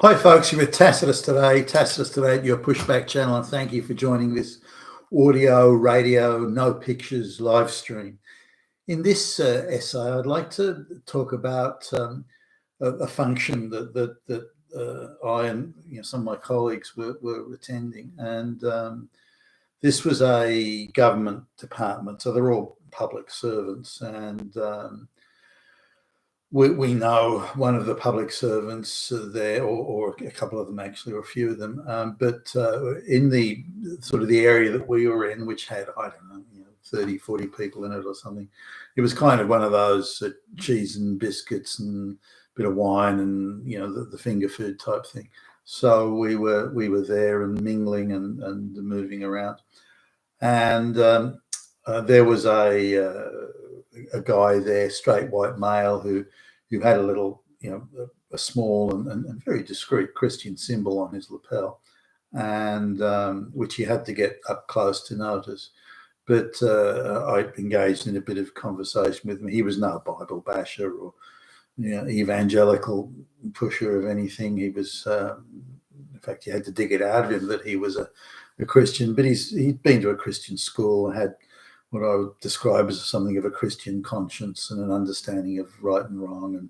Hi, folks. You're with Tacitus today. Tacitus today at your pushback channel, and thank you for joining this audio, radio, no pictures live stream. In this essay, I'd like to talk about a function that I and some of my colleagues were attending, and this was a government department, so they're all public servants, and we know one of the public servants there, or a couple of them actually, or a few of them. But in the sort of the area that we were in, which had, I don't know, 30, 40 people in it or something, it was kind of one of those cheese and biscuits and a bit of wine and, the finger food type thing. So we were there and mingling and moving around. And there was a guy there, straight white male, who had a little, a small and very discreet Christian symbol on his lapel, and which he had to get up close to notice. But I engaged in a bit of conversation with him. He was no Bible basher or evangelical pusher of anything. He was, in fact, you had to dig it out of him that he was a Christian. But he'd been to a Christian school and had what I would describe as something of a Christian conscience and an understanding of right and wrong and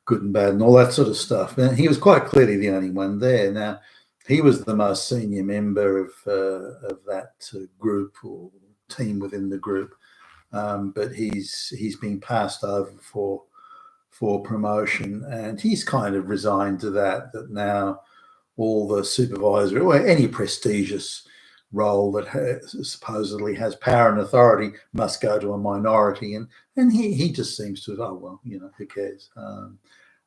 good and bad and all that sort of stuff. And he was quite clearly the only one there. Now, he was the most senior member of that group or team within the group, but he's been passed over for promotion, and he's kind of resigned to that now all the supervisory or any prestigious role that supposedly has power and authority must go to a minority, and he just seems to have, oh well, who cares,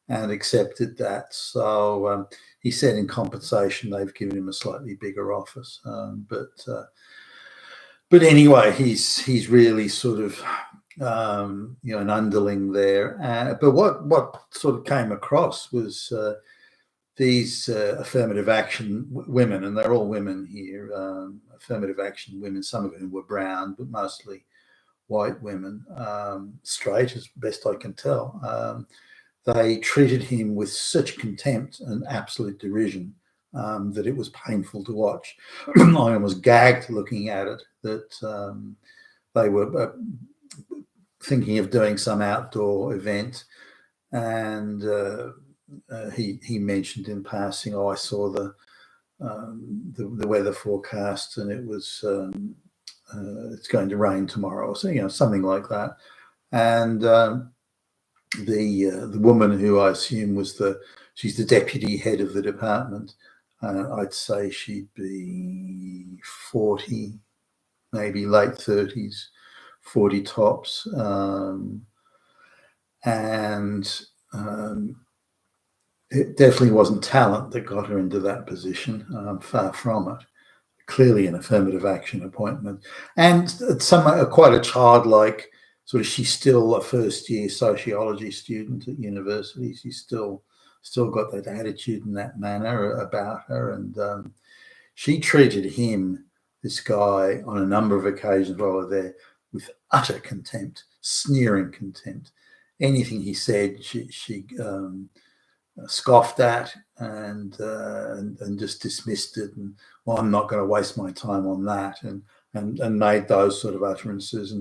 and accepted that. So he said in compensation they've given him a slightly bigger office, but anyway, he's really sort of an underling there. But what sort of came across was these affirmative action women, and they're all women here, affirmative action women, some of whom were brown, but mostly white women, straight as best I can tell. They treated him with such contempt and absolute derision that it was painful to watch. I almost gagged looking at it, that they were thinking of doing some outdoor event, and he mentioned in passing, I saw the weather forecast, and it was it's going to rain tomorrow, so something like that. And the woman, who I assume was she's the deputy head of the department, I'd say she'd be 40, maybe late 30s, 40 tops, and it definitely wasn't talent that got her into that position, far from it. Clearly an affirmative action appointment, and quite a childlike sort of, she's still a first year sociology student at university. She's still got that attitude and that manner about her, and she treated him, this guy, on a number of occasions while we were there, with utter contempt, sneering contempt. Anything he said, she scoffed at and just dismissed it, and, well, I'm not going to waste my time on that, and made those sort of utterances.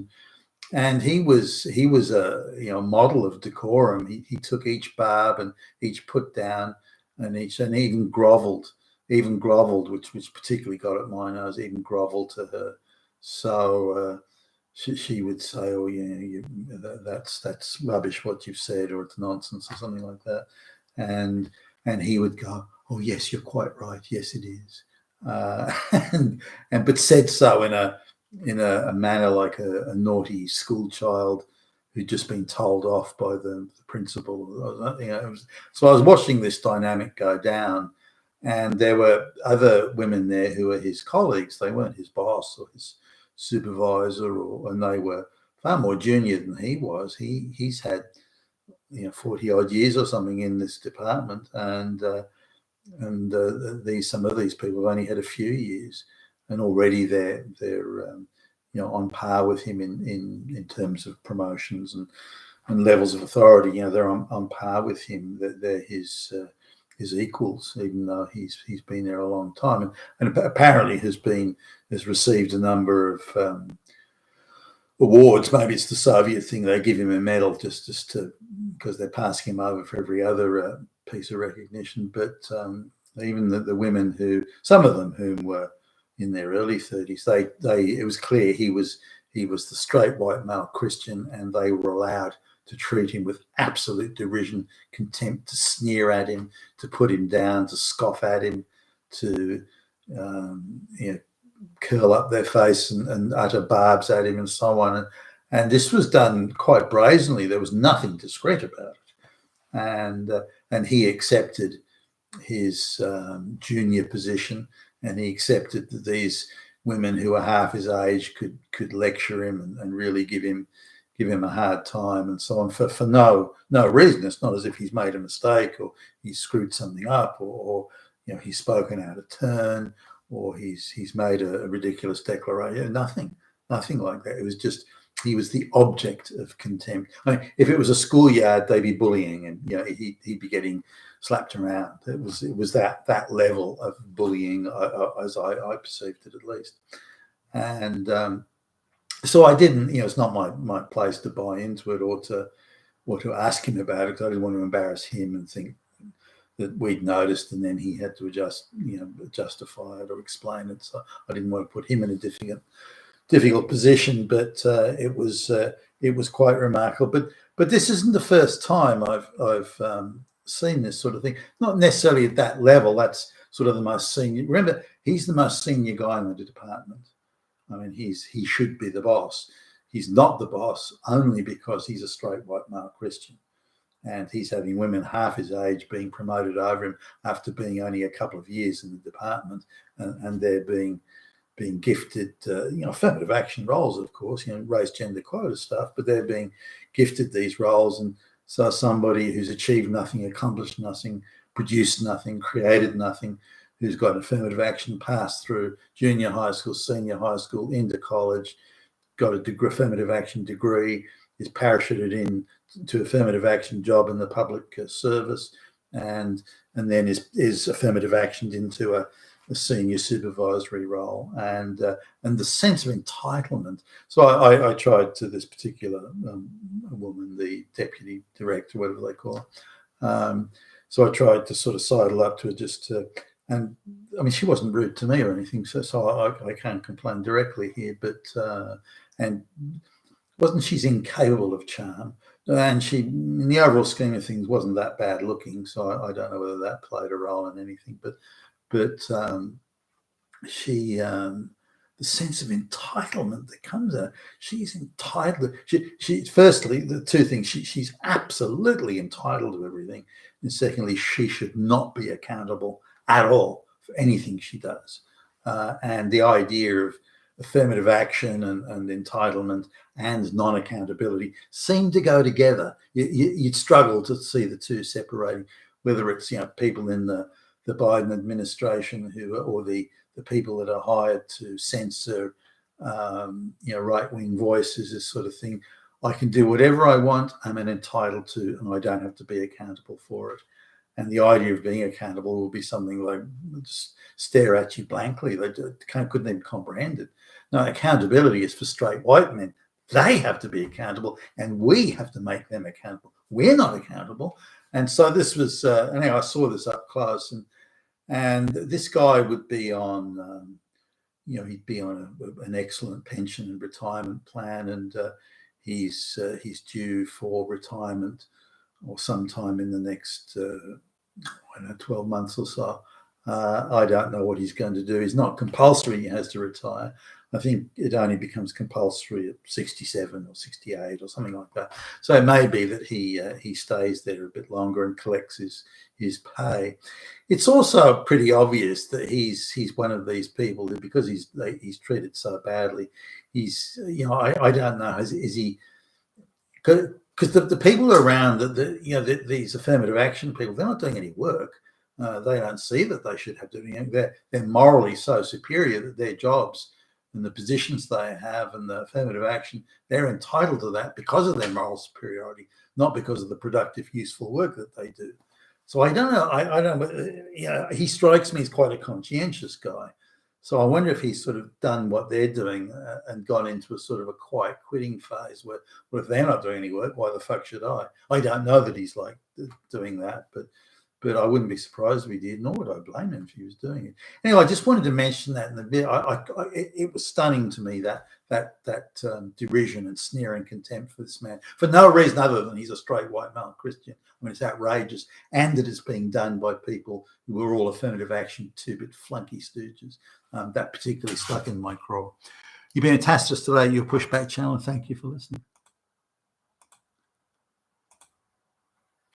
And he was a model of decorum. He took each barb and each put down and even grovelled, which particularly got at my nose, even grovelled to her. So she would say, oh yeah, that's rubbish what you've said, or it's nonsense, or something like that. And he would go, oh yes, you're quite right, yes it is, but said so in a manner like a naughty school child who'd just been told off by the principal. So I was watching this dynamic go down, and there were other women there who were his colleagues. They weren't his boss or his supervisor, and they were far more junior than he was. He's had 40 odd years or something in this department, and some of these people have only had a few years, and already they're on par with him in terms of promotions and levels of authority. They're on par with him. They're his his equals, even though he's been there a long time, and apparently has received a number of awards. Maybe it's the Soviet thing; they give him a medal just to because they're passing him over for every other piece of recognition. But even the women some of them whom were in their early 30s, it was clear he was the straight white male Christian, and they were allowed to treat him with absolute derision, contempt, to sneer at him, to put him down, to scoff at him, to curl up their face and utter barbs at him and so on. And this was done quite brazenly. There was nothing discreet about it. And he accepted his junior position, and he accepted that these women who were half his age could lecture him and really give him a hard time and so on for no reason. It's not as if he's made a mistake or he's screwed something up or he's spoken out of turn or he's made a ridiculous declaration. Nothing like that. It was just he was the object of contempt. I mean, if it was a schoolyard, they'd be bullying and he'd be getting slapped around. It was that level of bullying as I perceived it, at least. And so I didn't, it's not my place to buy into it or to ask him about it, because I didn't want to embarrass him and think that we'd noticed and then he had to justify it or explain it. So I didn't want to put him in a difficult position, but it was quite remarkable. But this isn't the first time I've seen this sort of thing. Not necessarily at that level. That's sort of the most senior. Remember, he's the most senior guy in the department. I mean, he should be the boss. He's not the boss only because he's a straight white male Christian, and he's having women half his age being promoted over him after being only a couple of years in the department, and they're being gifted, affirmative action roles, of course, race, gender, quota stuff, but they're being gifted these roles. And so somebody who's achieved nothing, accomplished nothing, produced nothing, created nothing, who's got affirmative action passed through junior high school, senior high school, into college, got a affirmative action degree, is parachuted in to affirmative action job in the public service, and then is affirmative actioned into a senior supervisory role, and the sense of entitlement. So I tried to this particular woman, the deputy director, whatever they call her. So I tried to sort of sidle up to her and I mean, she wasn't rude to me or anything, so I can't complain directly here, but and she's incapable of charm, and she, in the overall scheme of things, wasn't that bad looking, so I don't know whether that played a role in anything, but she the sense of entitlement that comes out, she's entitled. She firstly, the two things, she's absolutely entitled to everything, and secondly, she should not be accountable at all for anything she does. And the idea of affirmative action and entitlement and non-accountability seem to go together. You'd struggle to see the two separating, whether it's people in the Biden administration or the people that are hired to censor right-wing voices, this sort of thing. I can do whatever I want, I'm entitled to, and I don't have to be accountable for it. And the idea of being accountable will be something like just stare at you blankly. They couldn't even comprehend it. No, accountability is for straight white men. They have to be accountable, and we have to make them accountable. We're not accountable. And so this was, anyway, I saw this up close, and this guy would be on, he'd be on an excellent pension and retirement plan, and he's due for retirement or sometime in the next 12 months or so. I don't know what he's going to do. It's not compulsory he has to retire. I think it only becomes compulsory at 67 or 68 or something like that. So it may be that he stays there a bit longer and collects his pay. It's also pretty obvious that he's one of these people who, because he's treated so badly, he's I don't know, is he, because the people around these affirmative action people, they're not doing any work. They don't see that they should have to do anything. They're morally so superior that their jobs and the positions they have and the affirmative action, they're entitled to that because of their moral superiority, not because of the productive, useful work that they do. So I don't know. I don't know. He strikes me as quite a conscientious guy. So I wonder if he's sort of done what they're doing and gone into a sort of a quiet quitting phase where, well, if they're not doing any work, why the fuck should I? I don't know that he's like doing that, but I wouldn't be surprised if he did, nor would I blame him if he was doing it. Anyway, I just wanted to mention that in the bit. It was stunning to me that derision and sneering contempt for this man for no reason other than he's a straight white male Christian. I mean, it's outrageous, and that it's being done by people who are all affirmative action two-bit flunky stooges. That particularly stuck in my craw. You've been a taskmaster today, your Pushback channel, and thank you for listening.